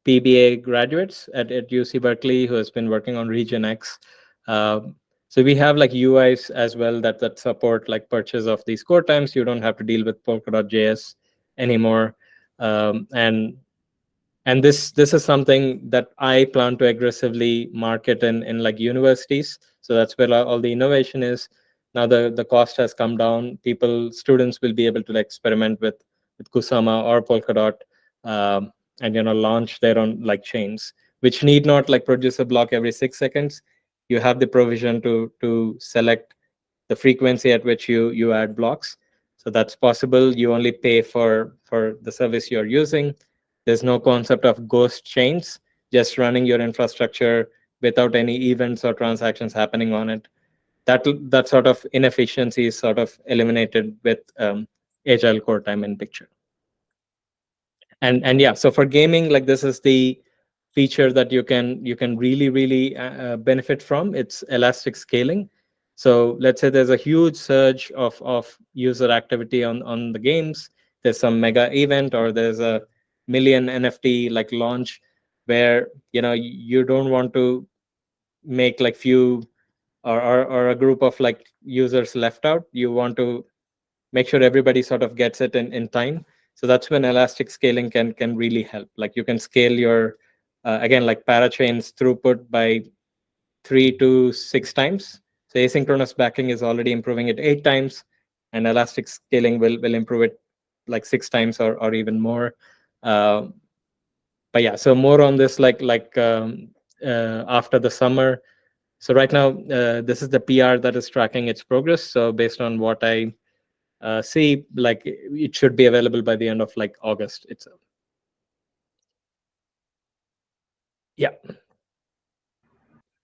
PBA graduates at UC Berkeley who has been working on Region X. So we have like UIs as well that support like purchase of these core times. You don't have to deal with Polkadot.js anymore, and this is something that I plan to aggressively market in like universities. So that's where all the innovation is. Now the cost has come down. Students will be able to experiment with Kusama or Polkadot, and launch their own like chains, which need not like produce a block every 6 seconds. You have the provision to select the frequency at which you add blocks. So that's possible. You only pay for the service you're using. There's no concept of ghost chains, just running your infrastructure without any events or transactions happening on it. That sort of inefficiency is sort of eliminated with agile core time in picture. And yeah, so for gaming, like this is the feature that you can really benefit from. It's elastic scaling. So let's say there's a huge surge of user activity on the games. There's some mega event or there's a million NFT like launch where you don't want to make like few or a group of like users left out. You want to make sure everybody sort of gets it in time. So that's when elastic scaling can really help. Like you can scale your again like parachains throughput by 3 to 6 times. So asynchronous backing is already improving it 8 times, and elastic scaling will improve it like 6 times or even more. But yeah, so more on this after the summer. So right now, this is the PR that is tracking its progress. So based on what I see, like it should be available by the end of like August itself. Yeah.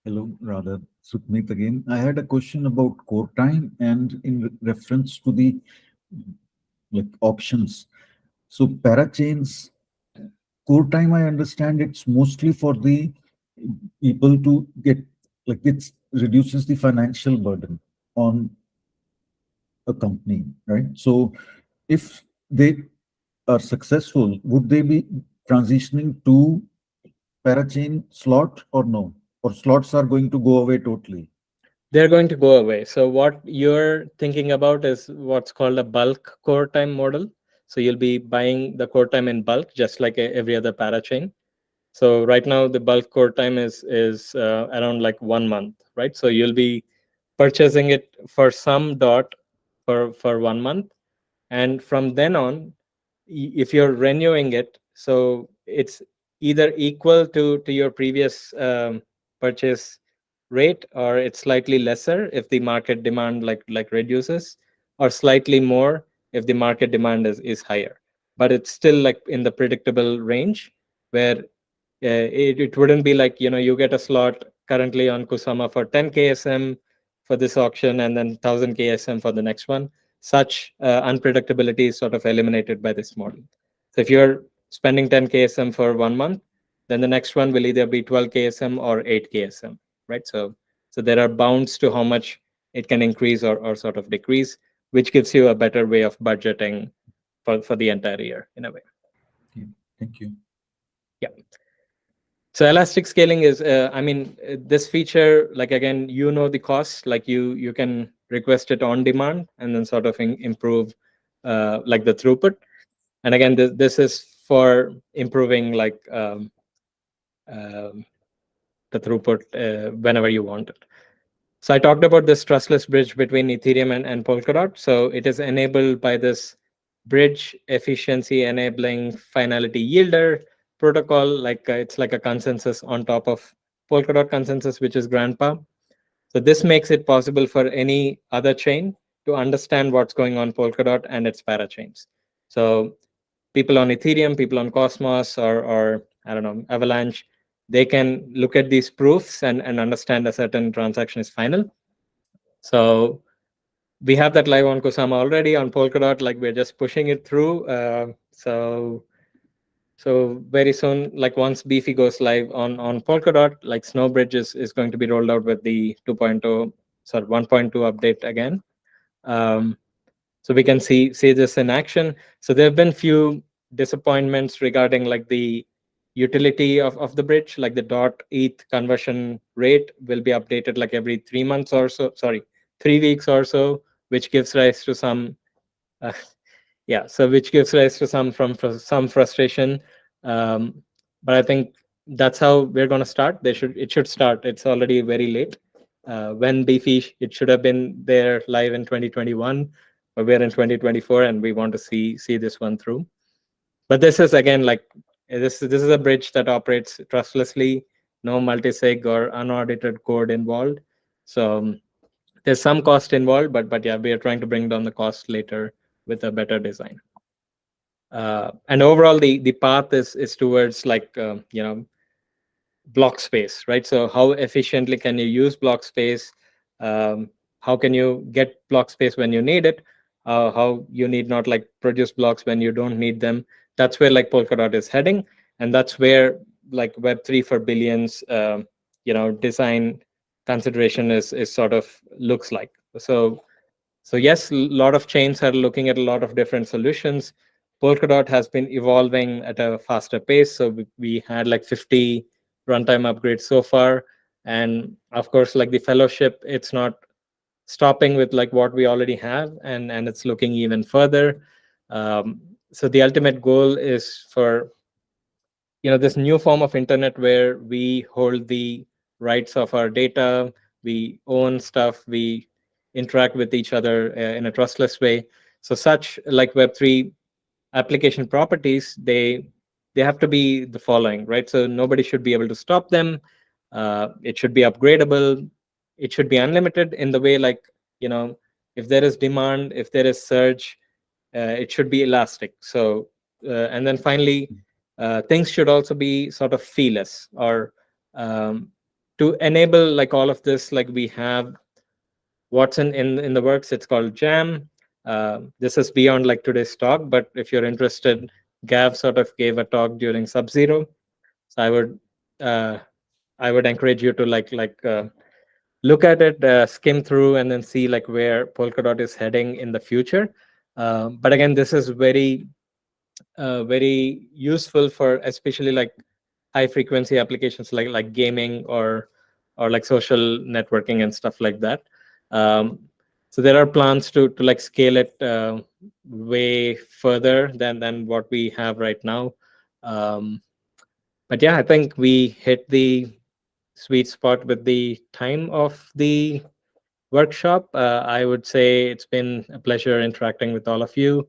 Hello, Radha. Sukmeet again. I had a question about core time and in reference to the like options. So parachains, core time, I understand it's mostly for the people to get, like it reduces the financial burden on a company, right? So if they are successful, would they be transitioning to parachain slot or no? Or slots are going to go away totally? They're going to go away. So what you're thinking about is what's called a bulk core time model. So you'll be buying the core time in bulk, just like every other parachain. So right now the bulk core time is around like 1 month, right? So you'll be purchasing it for some dot for 1 month, and from then on, if you're renewing it, so it's either equal to your previous purchase rate, or it's slightly lesser if the market demand like reduces, or slightly more if the market demand is higher. But it's still like in the predictable range, where it wouldn't be like, you get a slot currently on Kusama for 10 KSM for this auction, and then 1000 KSM for the next one. Such unpredictability is sort of eliminated by this model. So if you're spending 10 KSM for 1 month, then the next one will either be 12 KSM or 8 KSM, right? So there are bounds to how much it can increase or sort of decrease, which gives you a better way of budgeting for the entire year in a way. Okay, thank you. Yeah. So elastic scaling is, this feature, like, again, the cost, like you can request it on demand and then sort of improve like the throughput. And again, this is for improving like the throughput whenever you want it. So I talked about this trustless bridge between Ethereum and Polkadot. So it is enabled by this bridge efficiency enabling finality yielder protocol. Like it's like a consensus on top of Polkadot consensus, which is grandpa. So this makes it possible for any other chain to understand what's going on Polkadot and its parachains. So people on Ethereum, people on Cosmos, or I don't know, Avalanche, they can look at these proofs and understand a certain transaction is final. So we have that live on Kusama already. On Polkadot, like we're just pushing it through. So very soon, like once Beefy goes live on Polkadot, like Snowbridge is going to be rolled out with the 1.2 update again. So we can see this in action. So there have been few disappointments regarding like the utility of the bridge, like the .eth conversion rate will be updated like every 3 months or so, 3 weeks or so, which gives rise to some which gives rise to some frustration. But I think that's how we're going to start. It should start. It's already very late. When Beefy, it should have been there live in 2021, but we're in 2024, and we want to see this one through. But this is, again, like this is a bridge that operates trustlessly, no multisig or unaudited code involved. So there's some cost involved, but yeah, we are trying to bring down the cost later with a better design. And overall, the path is towards like block space, right? So how efficiently can you use block space? How can you get block space when you need it? How you need not like produce blocks when you don't need them. That's where like Polkadot is heading, and that's where like Web3 for billions, design consideration is sort of looks like. So yes, a lot of chains are looking at a lot of different solutions. Polkadot has been evolving at a faster pace. So we had like 50 runtime upgrades so far. And of course, like the fellowship, it's not stopping with like what we already have, and it's looking even further. So the ultimate goal is for this new form of internet where we hold the rights of our data, we own stuff, we interact with each other in a trustless way. So such like Web3 application properties, they have to be the following, right? So nobody should be able to stop them. It should be upgradable. It should be unlimited in the way like, if there is demand, if there is surge, it should be elastic. So, and then finally, things should also be sort of feeless, or to enable like all of this, like we have what's in the works. It's called Jam. This is beyond like today's talk, but if you're interested, Gav sort of gave a talk during Sub-Zero. So I would encourage you to look at it, skim through, and then see like where Polkadot is heading in the future. But again, this is very useful for especially like high frequency applications like gaming or like social networking and stuff like that. So there are plans to like scale it way further than what we have right now. But yeah, I think we hit the sweet spot with the time of the workshop. I would say it's been a pleasure interacting with all of you.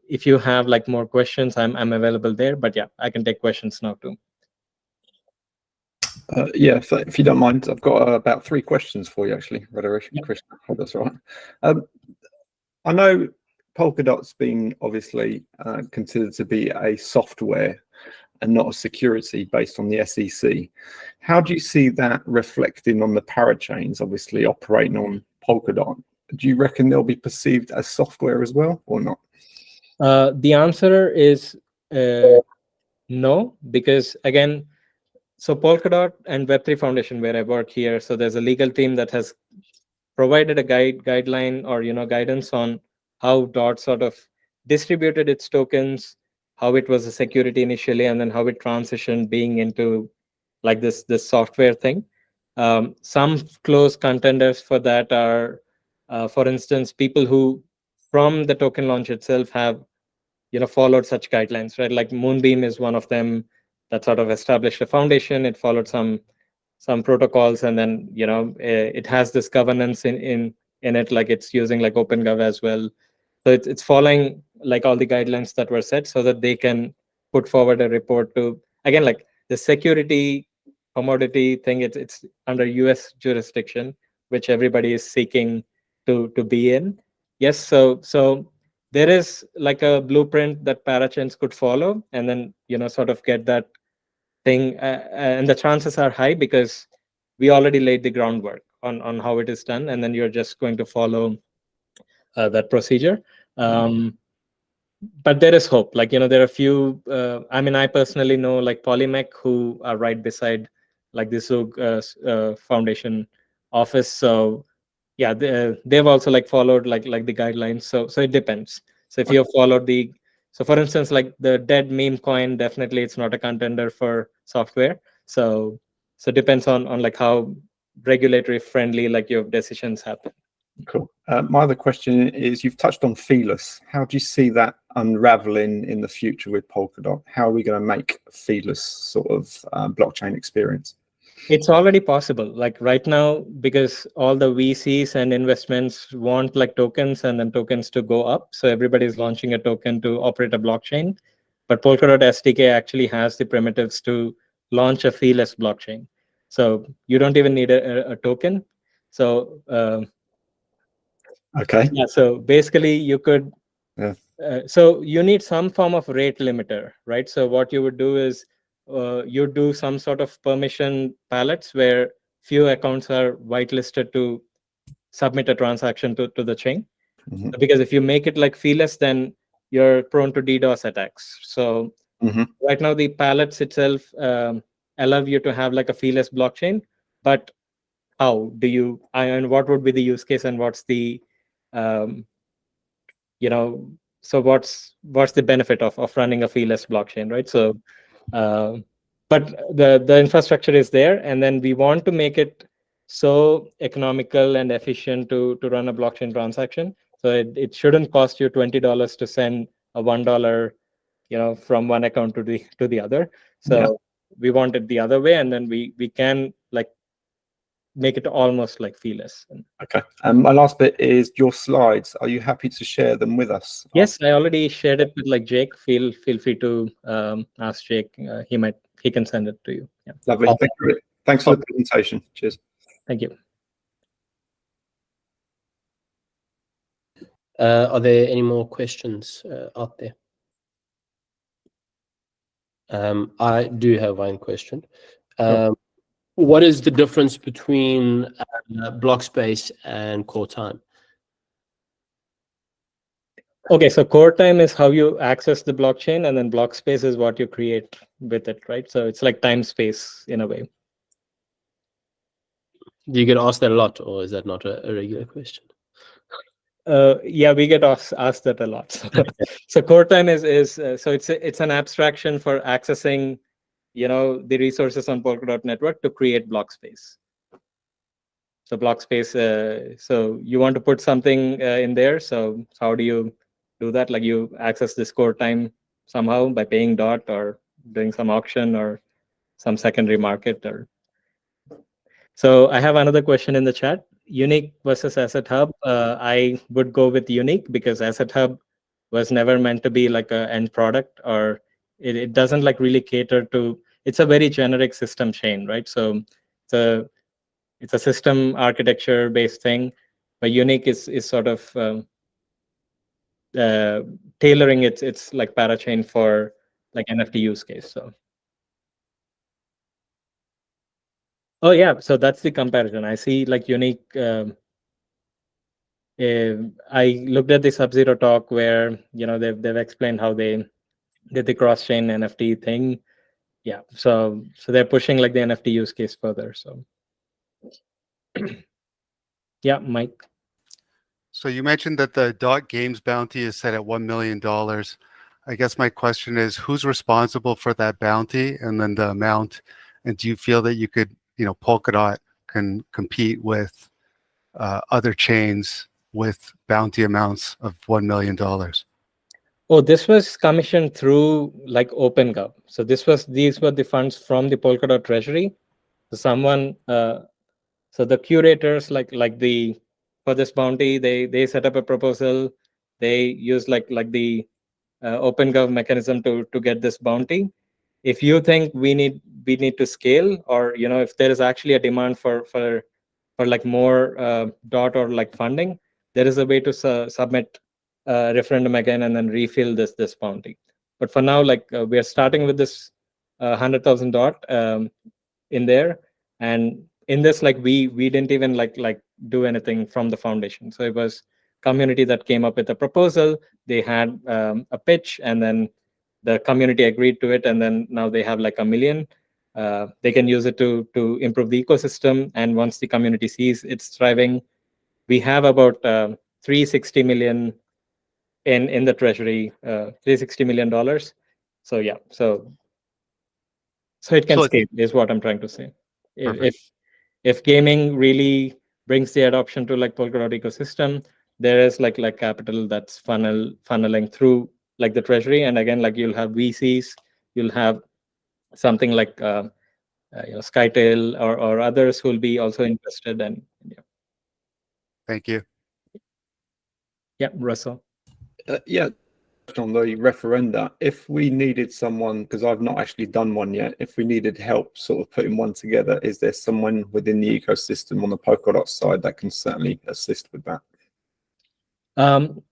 If you have like more questions, I'm available there. But yeah, I can take questions now too. Yeah, so if you don't mind, I've got about 3 questions for you actually, Radhakrishna. Hope that's all right. I know Polkadot's been obviously considered to be a software and not a security based on the SEC. How do you see that reflecting on the parachains, obviously operating on Polkadot? Do you reckon they'll be perceived as software as well or not? The answer is no, because again, so Polkadot and Web3 Foundation, where I work here, so there's a legal team that has provided a guideline or guidance on how Dot sort of distributed its tokens, how it was a security initially, and then how it transitioned being into like this software thing. Some close contenders for that are, for instance, people who from the token launch itself have followed such guidelines, right? Like Moonbeam is one of them that sort of established a foundation. It followed some protocols, and then it has this governance in it, like it's using like OpenGov as well. So it's following like all the guidelines that were set so that they can put forward a report to, again, like the security commodity thing. It's under US jurisdiction, which everybody is seeking to be in. Yes, so there is like a blueprint that parachains could follow, and then sort of get that thing, and the chances are high because we already laid the groundwork on how it is done, and then you're just going to follow that procedure. But there is hope. Like there are a few. I mean, I personally know like Polymech, who are right beside like the Zug Foundation office. So yeah, they've also like followed like the guidelines. So it depends. So if you have followed so for instance, like the dead meme coin, definitely it's not a contender for software. So it depends on like how regulatory friendly like your decisions happen. Cool. My other question is, you've touched on feeless. How do you see that unraveling in the future with Polkadot? How are we going to make feeless sort of blockchain experience? It's already possible. Like right now, because all the VCs and investments want like tokens and then tokens to go up. So everybody's launching a token to operate a blockchain. But Polkadot SDK actually has the primitives to launch a feeless blockchain. So you don't even need a token. So okay. Yeah. So basically, you could. Yeah. So you need some form of rate limiter, right? So what you would do is you do some sort of permission palettes where few accounts are whitelisted to submit a transaction to the chain. Mm-hmm. Because if you make it like feeless, then you're prone to DDoS attacks. So right now the palettes itself allow you to have like a feeless blockchain, but how do you, and what would be the use case, and what's the so what's the benefit of running a feeless blockchain, right? So but the infrastructure is there, and then we want to make it so economical and efficient to run a blockchain transaction. So it shouldn't cost you $20 to send a $1 from one account to the other. So we want it the other way, and then we can like make it almost like feeless. Okay. My last bit is your slides. Are you happy to share them with us? Yes, I already shared it with like Jake. Feel free to ask Jake. He can send it to you. Yeah. Lovely. Thanks for the presentation. Cheers. Thank you. Are there any more questions out there? I do have one question. What is the difference between block space and core time? Okay, so core time is how you access the blockchain, and then block space is what you create with it, right? So it's like time space in a way. Do you get asked that a lot, or is that not a regular question? Yeah, we get asked that a lot. So core time is so it's an abstraction for accessing, the resources on Polkadot network to create block space. So block space. So you want to put something in there. So how do you do that? Like you access this core time somehow by paying dot or doing some auction or some secondary market. Or so I have another question in the chat. Unique versus Asset Hub. I would go with Unique because Asset Hub was never meant to be like a end product, or it doesn't like really cater to. It's a very generic system chain, right? So it's a system architecture based thing, but Unique is sort of tailoring its like parachain for like NFT use case. So oh yeah, so that's the comparison. I see like Unique. I looked at the Sub-Zero talk where they've explained how they did the cross-chain NFT thing. Yeah, so they're pushing like the NFT use case further. So yeah, Mike. So you mentioned that the dot games bounty is set at $1 million. I guess my question is, who's responsible for that bounty and then the amount? And do you feel that you could, Polkadot can compete with other chains with bounty amounts of $1 million? Oh, this was commissioned through like OpenGov. So these were the funds from the Polkadot treasury. So someone, so the curators for this bounty, they set up a proposal. They use like the OpenGov mechanism to get this bounty. If you think we need to scale, or if there is actually a demand for like more dot or like funding, there is a way to submit referendum again and then refill this bounty. But for now, like we are starting with this 100,000 dot in there, and in this, like we didn't even like do anything from the foundation. So it was community that came up with a proposal. They had a pitch, and then the community agreed to it, and then now they have like 1 million. They can use it to improve the ecosystem, and once the community sees it's thriving, we have about 360 million in the treasury, $360 million. So yeah, so it can scale is what I'm trying to say. If gaming really brings the adoption to like Polkadot ecosystem, there is like capital that's funneling through like the treasury, and again, like you'll have VCs, you'll have something like Scytale or others who will be also interested. And yeah. Thank you. Yeah, Russell. Yeah, on the referenda, if we needed someone, because I've not actually done one yet, if we needed help sort of putting one together, is there someone within the ecosystem on the Polkadot side that can certainly assist with that?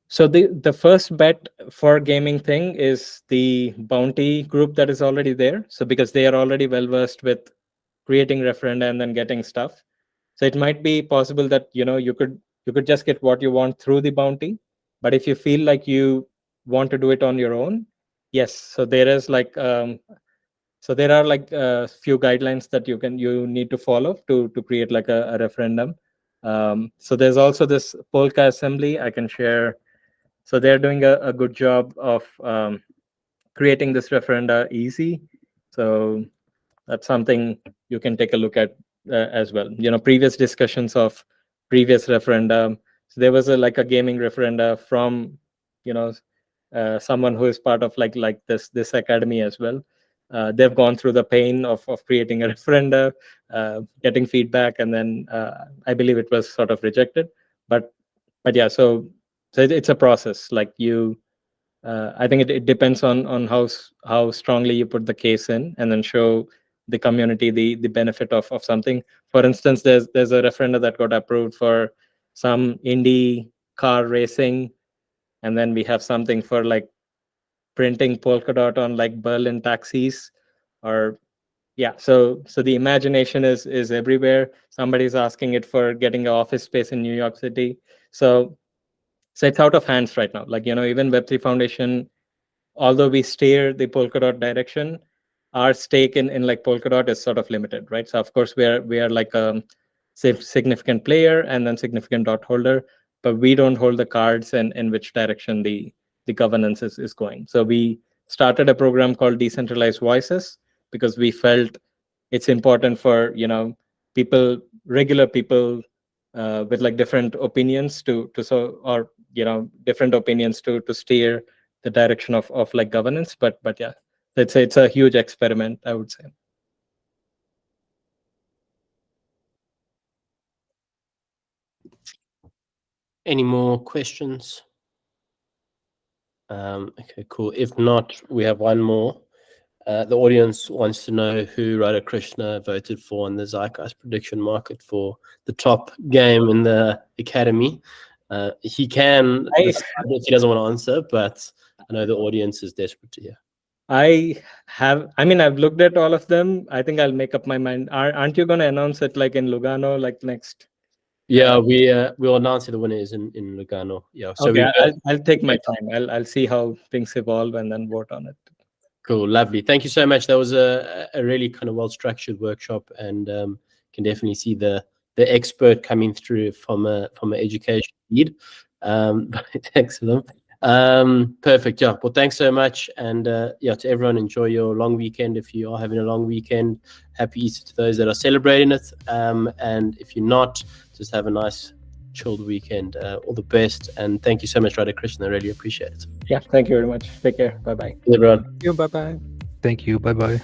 So the first bet for gaming thing is the bounty group that is already there. So because they are already well versed with creating referenda and then getting stuff, so it might be possible that you could just get what you want through the bounty. But if you feel like you want to do it on your own, yes. So there is like so there are like a few guidelines that you need to follow to create like a referendum. So there's also this Polka assembly I can share. So they're doing a good job of creating this referenda easy. So that's something you can take a look at as well. Previous discussions of previous referendum. So there was like a gaming referenda from someone who is part of like this academy as well. They've gone through the pain of creating a referenda, getting feedback, and then I believe it was sort of rejected. But yeah, so it's a process. Like I think it depends on how strongly you put the case in, and then show the community the benefit of something. For instance, there's a referendum that got approved for some indie car racing, and then we have something for like printing Polkadot on like Berlin taxis, or yeah. So the imagination is everywhere. Somebody's asking it for getting an office space in New York City. So So it's out of hands right now. Like, even Web3 Foundation, although we steer the Polkadot direction, our stake in like Polkadot is sort of limited, right? So of course we are like a significant player and then significant dot holder, but we don't hold the cards in which direction the governance is going. So we started a program called Decentralized Voices because we felt it's important for regular people with like different opinions different opinions to steer the direction of like governance. But yeah, it's a huge experiment, I would say. Any more questions? Okay, cool. If not, we have one more. The audience wants to know who Radhakrishna voted for in the Zeitgeist prediction market for the top game in the academy. He can decide if he doesn't want to answer, but I know the audience is desperate to hear. I've looked at all of them. I think I'll make up my mind. Aren't you going to announce it like in Lugano, like next? Yeah, we'll announce who the winner is in Lugano. Yeah, so okay, I'll take my time. I'll see how things evolve and then vote on it. Cool, lovely. Thank you so much. That was a really kind of well-structured workshop, and can definitely see the expert coming through from an education lead. Excellent. Perfect. Yeah. Well, thanks so much, and yeah, to everyone, enjoy your long weekend. If you are having a long weekend, happy Easter to those that are celebrating it. And if you're not, just have a nice chilled weekend. All the best, and thank you so much, Radhakrishna. I really appreciate it. Yeah, thank you very much. Take care. Bye bye. Everyone. Thank you. Bye bye. Thank you. Bye bye.